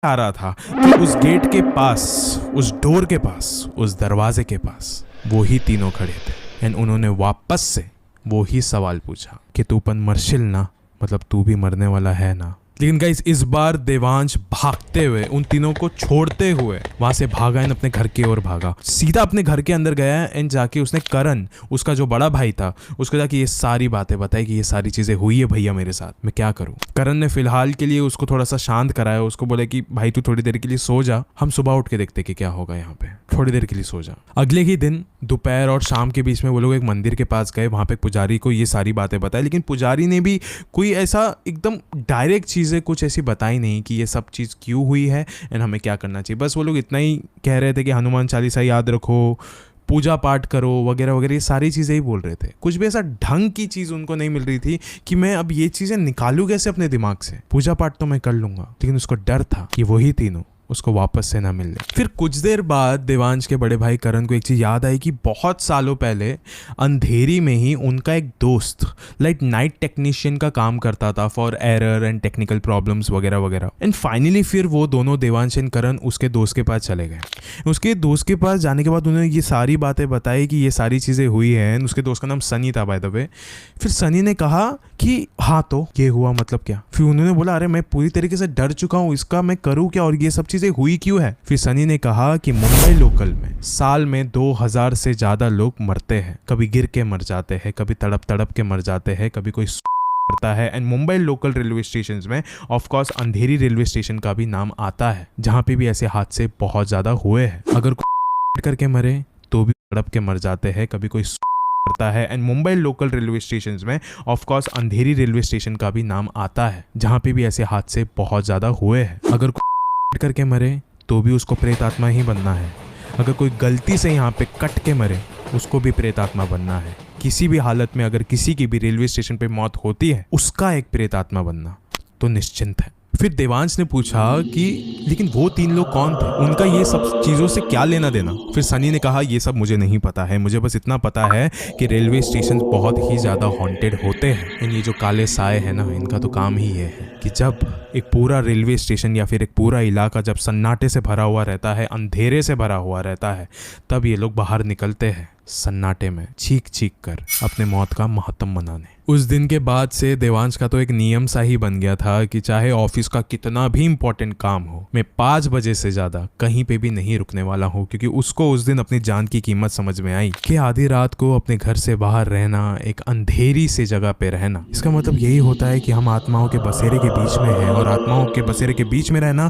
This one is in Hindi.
आ रहा था कि उस गेट के पास, उस डोर के पास, उस दरवाजे के पास वो ही तीनों खड़े थे एंड उन्होंने वापस से वो ही सवाल पूछा कि तू पन मरशिल ना, मतलब तू भी मरने वाला है ना। लेकिन गाइस इस बार देवांश भागते हुए, उन तीनों को छोड़ते हुए वहां से भागा एंड अपने घर की ओर भागा। सीधा अपने घर के अंदर गया एंड जाके उसने करण, उसका जो बड़ा भाई था, उसको जाके ये सारी बातें बताई कि ये सारी चीजें हुई है भैया मेरे साथ, मैं क्या करूं। करण ने फिलहाल के लिए उसको थोड़ा सा शांत कराया, उसको बोला कि भाई तू थोड़ी देर के लिए सो जा, हम सुबह उठ के देखते कि क्या होगा यहाँ पे, थोड़ी देर के लिए सो जा। अगले ही दिन दोपहर और शाम के बीच में वो लोग एक मंदिर के पास गए, वहां पे पुजारी को ये सारी बातें बताई, लेकिन पुजारी ने भी कोई ऐसा एकदम डायरेक्ट चीजें कुछ ऐसी बताई नहीं कि ये सब चीज़ क्यों हुई है एंड हमें क्या करना चाहिए। बस वो लोग इतना ही कह रहे थे कि हनुमान चालीसा याद रखो, पूजा पाठ करो वगैरह वगैरह, ये सारी चीज़ें ही बोल रहे थे। कुछ भी ऐसा ढंग की चीज़ उनको नहीं मिल रही थी कि मैं अब ये चीज़ें निकालूं कैसे अपने दिमाग से। पूजा पाठ तो मैं कर लूंगा, लेकिन उसको डर था कि वही तीनों उसको वापस से ना मिल ले। फिर कुछ देर बाद देवांश के बड़े भाई करण को एक चीज़ याद आई कि बहुत सालों पहले अंधेरी में ही उनका एक दोस्त लाइक नाइट टेक्नीशियन का काम करता था for error and technical problems वगैरह वगैरह। एंड फाइनली फिर वो दोनों देवांश एंड करण उसके दोस्त के पास चले गए। उसके दोस्त के पास जाने के बाद उन्होंने ये सारी बातें बताई कि ये सारी चीज़ें हुई हैं। उसके दोस्त का नाम सनी था बाय द वे। फिर सनी ने कहा कि हाँ तो ये हुआ मतलब क्या। फिर उन्होंने बोला अरे मैं पूरी तरीके से डर चुका हूँ, इसका मैं करूँ क्या और ये सब चीज़ें हुई क्यों है। फिर सनी ने कहा कि मुंबई लोकल में साल में 2000 से ज्यादा लोग मरते हैं, कभी गिर के मर जाते हैं, कभी तड़प तड़प के मर जाते हैं, कभी कोई करता है। And Mumbai local railway station में of course Andheri railway station का भी नाम आता है, जहां पे भी ऐसे हादसे बहुत ज्यादा हुए हैं। अगर कोई करके मरे तो भी तड़प के मर जाते हैं, कभी कोई करता है। And Mumbai local railway station में of course Andheri railway station का भी नाम आता है, जहां पे भी ऐसे हादसे बहुत ज्यादा हुए हैं। अगर कोई करके मरे तो भी उसको प्रेत आत्मा ही बनना है। अगर कोई गलती से यहाँ पे कट के मरे उसको भी प्रेत आत्मा बनना है। किसी भी हालत में अगर किसी की भी रेलवे स्टेशन पे मौत होती है उसका एक प्रेत आत्मा बनना तो निश्चिंत है। फिर देवांश ने पूछा कि लेकिन वो तीन लोग कौन थे, उनका ये सब चीज़ों से क्या लेना देना। फिर सनी ने कहा ये सब मुझे नहीं पता है, मुझे बस इतना पता है कि रेलवे स्टेशन बहुत ही ज़्यादा हॉन्टेड होते हैं। एंड ये जो काले साए हैं ना, इनका तो काम ही ये है कि जब एक पूरा रेलवे स्टेशन या फिर एक पूरा इलाका जब सन्नाटे से भरा हुआ रहता है, अंधेरे से भरा हुआ रहता है, तब ये लोग बाहर निकलते हैं सन्नाटे में चीख चीख कर अपने मौत का मातम मनाने। उस दिन के बाद से देवांश का तो एक नियम सा ही बन गया था कि चाहे ऑफिस का कितना भी इंपॉर्टेंट काम हो, मैं 5 बजे से ज्यादा कहीं पे भी नहीं रुकने वाला हूँ, क्योंकि उसको उस दिन अपनी जान की कीमत समझ में आई कि आधी रात को अपने घर से बाहर रहना, एक अंधेरी से जगह पे रहना, इसका मतलब यही होता है कि हम आत्माओं के बसेरे के बीच में हैं, और आत्माओं के बसेरे के बीच में रहना